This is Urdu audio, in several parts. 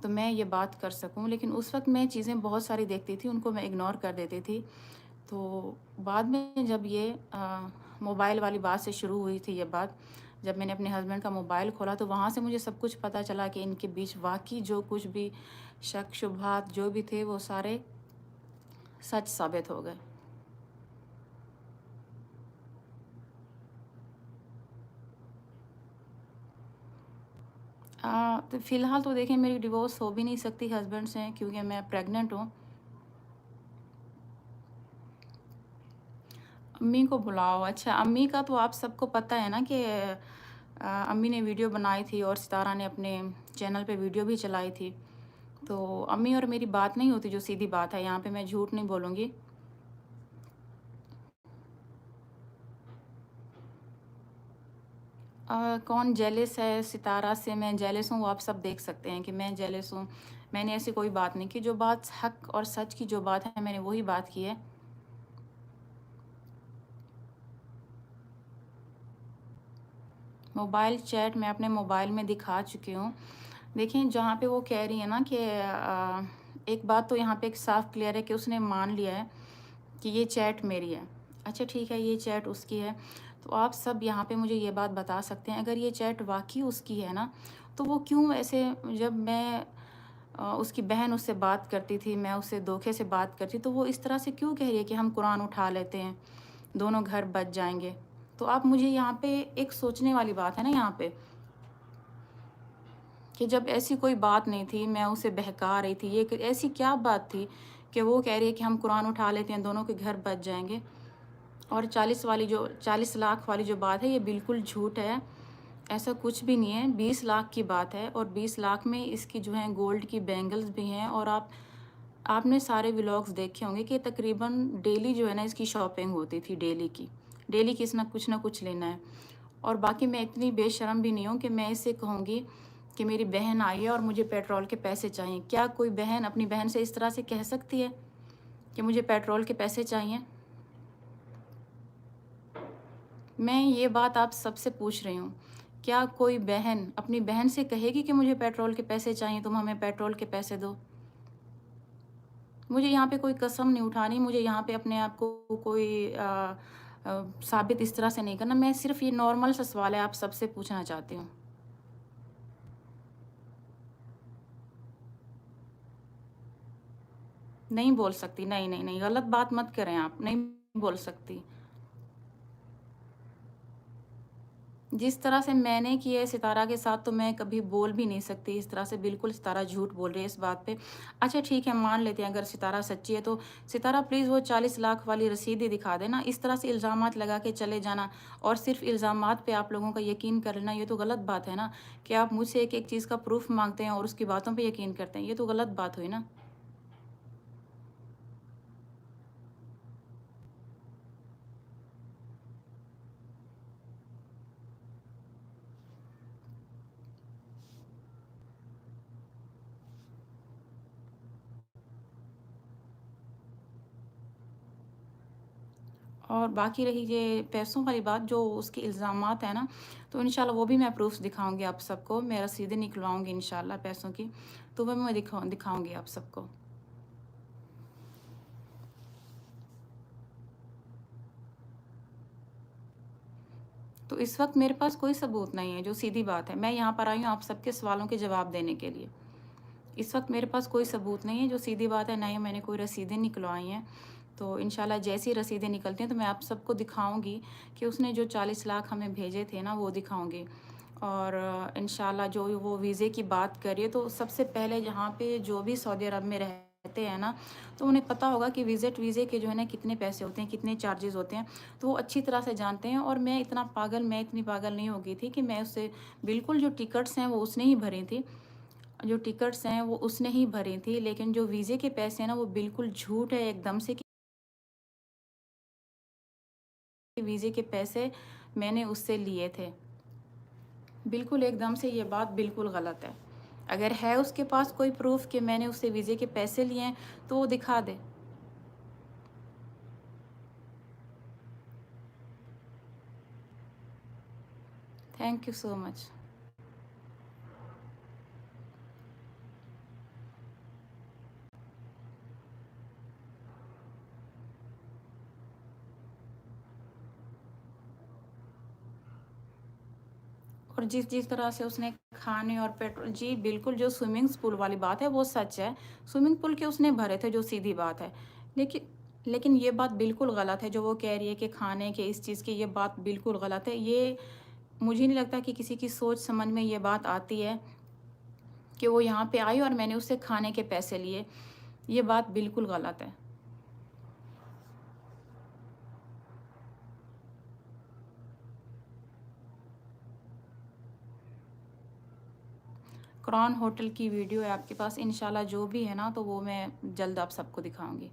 تو میں یہ بات کر سکوں، لیکن اس وقت میں چیزیں بہت ساری دیکھتی تھی، ان کو میں اگنور کر دیتی تھی۔ تو بعد میں جب یہ موبائل والی بات سے شروع ہوئی تھی یہ بات، جب میں نے اپنے ہسبینڈ کا موبائل کھولا تو وہاں سے مجھے سب کچھ پتہ چلا کہ ان کے بیچ واقعی جو کچھ بھی شک شبہات جو بھی تھے وہ سارے سچ ثابت ہو گئے۔ تو فی الحال تو دیکھیں میری ڈیورس ہو بھی نہیں سکتی ہسبینڈ سے، کیونکہ میں پریگننٹ ہوں۔ امی کو بلاؤ، اچھا امی کا تو آپ سب کو پتہ ہے نا کہ امی نے ویڈیو بنائی تھی اور ستارہ نے اپنے چینل پہ ویڈیو بھی چلائی تھی۔ تو امی اور میری بات نہیں ہوتی، جو سیدھی بات ہے، یہاں پہ میں جھوٹ نہیں بولوں گی۔ کون جیلس ہے ستارہ سے؟ میں جیلس ہوں وہ آپ سب دیکھ سکتے ہیں کہ میں جیلس ہوں۔ میں نے ایسی کوئی بات نہیں کی، جو بات حق اور سچ کی جو بات ہے میں نے وہی بات کی ہے۔ موبائل چیٹ میں اپنے موبائل میں دکھا چکی ہوں۔ دیکھیں جہاں پہ وہ کہہ رہی ہیں نا کہ ایک بات تو یہاں پہ ایک صاف کلیئر ہے کہ اس نے مان لیا ہے کہ یہ چیٹ میری ہے۔ اچھا ٹھیک ہے، یہ چیٹ اس کی ہے، تو آپ سب یہاں پہ مجھے یہ بات بتا سکتے ہیں اگر یہ چیٹ واقعی اس کی ہے نا، تو وہ کیوں ایسے، جب میں اس کی بہن اس سے بات کرتی تھی، میں اس سے دھوکے سے بات کرتی، تو وہ اس طرح سے کیوں کہہ رہی ہے کہ ہم قرآن اٹھا لیتے ہیں، دونوں گھر بچ جائیں گے؟ تو آپ مجھے یہاں پہ ایک سوچنے والی بات ہے نا یہاں پہ، کہ جب ایسی کوئی بات نہیں تھی، میں اسے بہکا رہی تھی، یہ ایسی کیا بات تھی کہ وہ کہہ رہی ہے کہ ہم قرآن اٹھا لیتے ہیں، دونوں کے گھر بچ جائیں گے؟ اور 40 لاکھ والی جو بات ہے یہ بالکل جھوٹ ہے، ایسا کچھ بھی نہیں ہے۔ 20 لاکھ کی بات ہے، اور 20 لاکھ میں اس کی جو ہیں گولڈ کی بینگلز بھی ہیں، اور آپ نے سارے ولاگز دیکھے ہوں گے کہ تقریباً ڈیلی جو ہے نا اس کی شاپنگ ہوتی تھی، ڈیلی کس نہ کچھ لینا ہے۔ اور باقی میں اتنی بے شرم بھی نہیں ہوں کہ میں اس سے کہوں گی کہ میری بہن آئی ہے اور مجھے پیٹرول کے پیسے چاہیے۔ کیا کوئی بہن اپنی بہن سے اس طرح سے کہہ سکتی ہے کہ مجھے پیٹرول کے پیسے چاہیے؟ میں یہ بات آپ سب سے پوچھ رہی ہوں، کیا کوئی بہن اپنی بہن سے کہے گی کہ مجھے پیٹرول کے پیسے چاہیے، تم ہمیں پیٹرول کے پیسے دو؟ مجھے یہاں پہ کوئی قسم نہیں اٹھانی، مجھے یہاں پہ اپنے آپ کو کوئی ثابت اس طرح سے نہیں کرنا۔ میں صرف یہ نارمل سا سوال ہے آپ سب سے پوچھنا چاہتی ہوں۔ نہیں بول سکتی، نہیں نہیں نہیں، غلط بات مت کریں آپ، نہیں بول سکتی۔ جس طرح سے میں نے کی ہے ستارہ کے ساتھ تو میں کبھی بول بھی نہیں سکتی اس طرح سے، بالکل ستارہ جھوٹ بول رہی ہے اس بات پہ۔ اچھا ٹھیک ہے، مان لیتے ہیں اگر ستارہ سچی ہے، تو ستارہ پلیز وہ 40 لاکھ والی رسید ہی دکھا دینا۔ اس طرح سے الزامات لگا کے چلے جانا اور صرف الزامات پہ آپ لوگوں کا یقین کر لینا، یہ تو غلط بات ہے نا، کہ آپ مجھ سے ایک ایک چیز کا پروف مانگتے ہیں اور اس کی باتوں پہ یقین کرتے ہیں، یہ تو غلط بات ہوئی نا۔ اور باقی رہی یہ پیسوں والی بات، جو اس کے الزامات ہیں نا، تو انشاءاللہ وہ بھی میں پروفs دکھاؤں گی آپ سب کو، میں رسیدیں نکلواؤں گی انشاءاللہ پیسوں کی، تو وہ میں دکھاؤں گی آپ سب کو۔ تو اس وقت میرے پاس کوئی ثبوت نہیں ہے، جو سیدھی بات ہے، میں یہاں پر آئی ہوں آپ سب کے سوالوں کے جواب دینے کے لیے۔ اس وقت میرے پاس کوئی ثبوت نہیں ہے، جو سیدھی بات ہے، نہ ہی میں نے کوئی رسیدیں نکلوائی ہیں۔ تو انشاءاللہ جیسی رسیدیں نکلتی ہیں تو میں آپ سب کو دکھاؤں گی کہ اس نے جو 40 لاکھ ہمیں بھیجے تھے نا، وہ دکھاؤں گی۔ اور انشاءاللہ جو وہ ویزے کی بات کریے، تو سب سے پہلے یہاں پہ جو بھی سعودی عرب میں رہتے ہیں نا، تو انہیں پتہ ہوگا کہ ویزے کے جو ہے نا کتنے پیسے ہوتے ہیں، کتنے چارجز ہوتے ہیں، تو وہ اچھی طرح سے جانتے ہیں۔ اور میں اتنی پاگل نہیں ہو گئی تھی کہ میں اس سے بالکل، جو ٹکٹس ہیں وہ اس نے ہی بھری تھی، لیکن جو ویزے کے پیسے ہیں نا، وہ بالکل جھوٹ ہے ایک دم سے، کہ ویزے کے پیسے میں نے اس سے لیے تھے، بالکل ایک دم سے یہ بات بالکل غلط ہے۔ اگر ہے اس کے پاس کوئی پروف کہ میں نے اس سے ویزے کے پیسے لیے ہیں تو وہ دکھا دے۔ تھینک یو سو مچ۔ اور جس جس طرح سے اس نے کھانے اور پیٹرول، جی بالکل، جو سوئمنگ پول والی بات ہے وہ سچ ہے، سوئمنگ پول کے اس نے بھرے تھے، جو سیدھی بات ہے، لیکن یہ بات بالکل غلط ہے جو وہ کہہ رہی ہے کہ کھانے کے اس چیز کی، یہ بات بالکل غلط ہے۔ یہ مجھے نہیں لگتا کہ کسی کی سوچ سمجھ میں یہ بات آتی ہے کہ وہ یہاں پہ آئی اور میں نے اس سے کھانے کے پیسے لیے، یہ بات بالکل غلط ہے۔ قرآن ہوٹل کی ویڈیو ہے آپ کے پاس؟ انشاءاللہ جو بھی ہے نا تو وہ میں جلد آپ سب کو دکھاؤں گی۔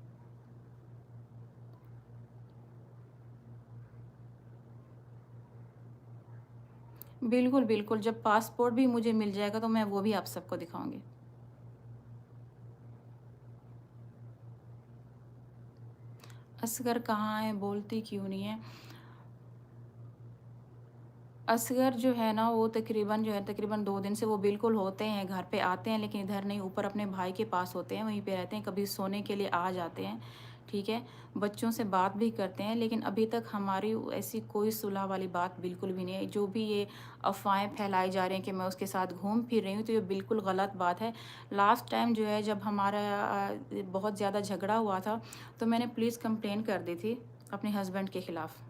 بالکل بالکل، جب پاسپورٹ بھی مجھے مل جائے گا تو میں وہ بھی آپ سب کو دکھاؤں گی۔ اصغر کہاں ہے؟ بولتی کیوں نہیں ہے؟ اصغر جو ہے نا وہ تقریباً 2 دن سے وہ بالکل ہوتے ہیں، گھر پہ آتے ہیں لیکن ادھر نہیں، اوپر اپنے بھائی کے پاس ہوتے ہیں، وہیں پہ رہتے ہیں، کبھی سونے کے لیے آ جاتے ہیں، ٹھیک ہے، بچوں سے بات بھی کرتے ہیں، لیکن ابھی تک ہماری ایسی کوئی صلح والی بات بالکل بھی نہیں ہے۔ جو بھی یہ افواہیں پھیلائی جا رہی ہیں کہ میں اس کے ساتھ گھوم پھر رہی ہوں تو یہ بالکل غلط بات ہے۔ لاسٹ ٹائم جو ہے جب ہمارا بہت زیادہ جھگڑا ہوا تھا تو میں نے پولیس کمپلین کر دی تھی اپنے ہسبینڈ کے خلاف۔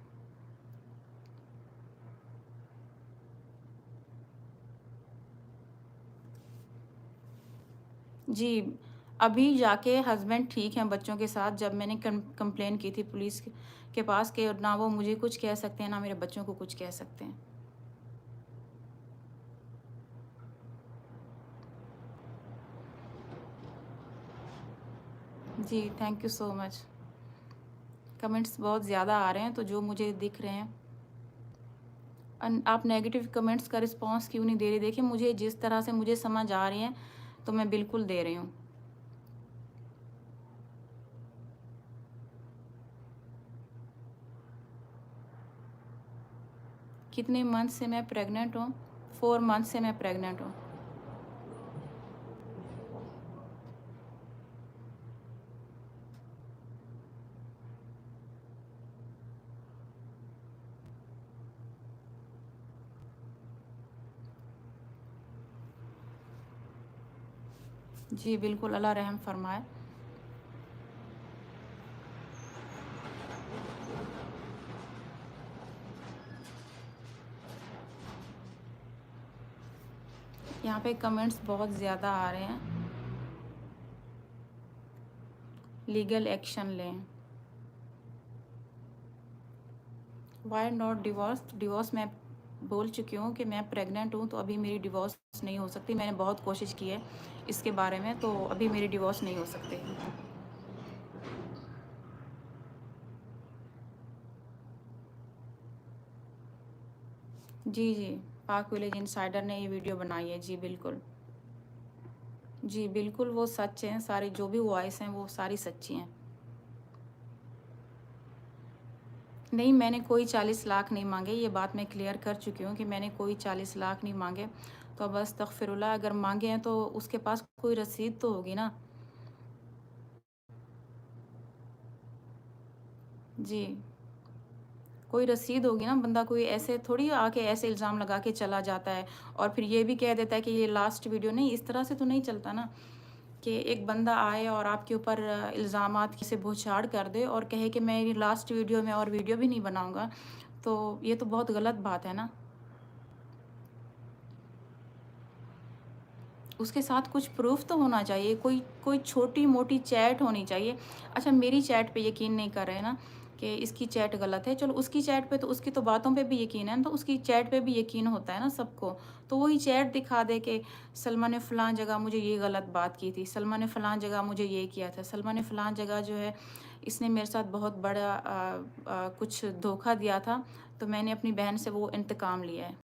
جی، ابھی جا کے ہسبینڈ ٹھیک ہیں بچوں کے ساتھ، جب میں نے کمپلین کی تھی پولیس کے پاس کہ نہ وہ مجھے کچھ کہہ سکتے ہیں نہ میرے بچوں کو کچھ کہہ سکتے ہیں۔ جی thank you so much. Comments بہت زیادہ آ رہے ہیں تو جو مجھے دکھ رہے ہیں، آپ نیگیٹو کمنٹس کا رسپانس کیوں نہیں دے رہی؟ دیکھیں مجھے جس طرح سے مجھے سمجھ آ رہی ہیں تو میں بالکل دے رہی ہوں۔ کتنے منتھ سے میں پریگننٹ ہوں؟ 4 منتھ سے میں پریگننٹ ہوں۔ جی بالکل، اللہ رحم فرمائے۔ یہاں پہ کمنٹس بہت زیادہ آ رہے ہیں، لیگل ایکشن لیں۔ Why not divorce? ڈیورس میں بول چکی ہوں کہ میں پریگننٹ ہوں تو ابھی میری ڈیورس نہیں ہو سکتی، میں نے بہت کوشش کی ہے اس کے بارے میں، تو ابھی میری ڈیورس نہیں ہو سکتی۔ جی جی، پاک ولیج انسائڈر نے یہ ویڈیو بنائی ہے، جی بالکل، جی بالکل، وہ سچ ہیں، ساری جو بھی وائس ہیں وہ ساری سچی ہیں۔ نہیں، میں نے کوئی 40 لاکھ نہیں مانگے، یہ بات میں کلیئر کر چکی ہوں کہ میں نے کوئی 40 لاکھ نہیں مانگے، تو بس استغفر اللہ، اگر مانگے ہیں تو اس کے پاس کوئی رسید تو ہوگی نا۔ جی، کوئی رسید ہوگی نا، بندہ کوئی ایسے تھوڑی آ کے ایسے الزام لگا کے چلا جاتا ہے اور پھر یہ بھی کہہ دیتا ہے کہ یہ لاسٹ ویڈیو نہیں، اس طرح سے تو نہیں چلتا نا کہ ایک بندہ آئے اور آپ کے اوپر الزامات سے بوچھاڑ کر دے اور کہے کہ میں یہ لاسٹ ویڈیو میں اور ویڈیو بھی نہیں بناؤں گا، تو یہ تو بہت غلط بات ہے نا۔ اس کے ساتھ کچھ پروف تو ہونا چاہیے، کوئی چھوٹی موٹی چیٹ ہونی چاہیے۔ اچھا، میری چیٹ پہ یقین نہیں کر رہے نا کہ اس کی چیٹ غلط ہے، چلو اس کی چیٹ پہ تو اس کی تو باتوں پہ بھی یقین ہے نا، تو اس کی چیٹ پہ بھی یقین ہوتا ہے نا سب کو، تو وہی چیٹ دکھا دے کہ سلمہ نے فلاں جگہ مجھے یہ غلط بات کی تھی، سلمہ نے فلاں جگہ مجھے یہ کیا تھا، سلمہ نے فلاں جگہ جو ہے اس نے میرے ساتھ بہت بڑا کچھ دھوکہ دیا تھا، تو میں نے اپنی بہن سے وہ انتقام لیا ہے۔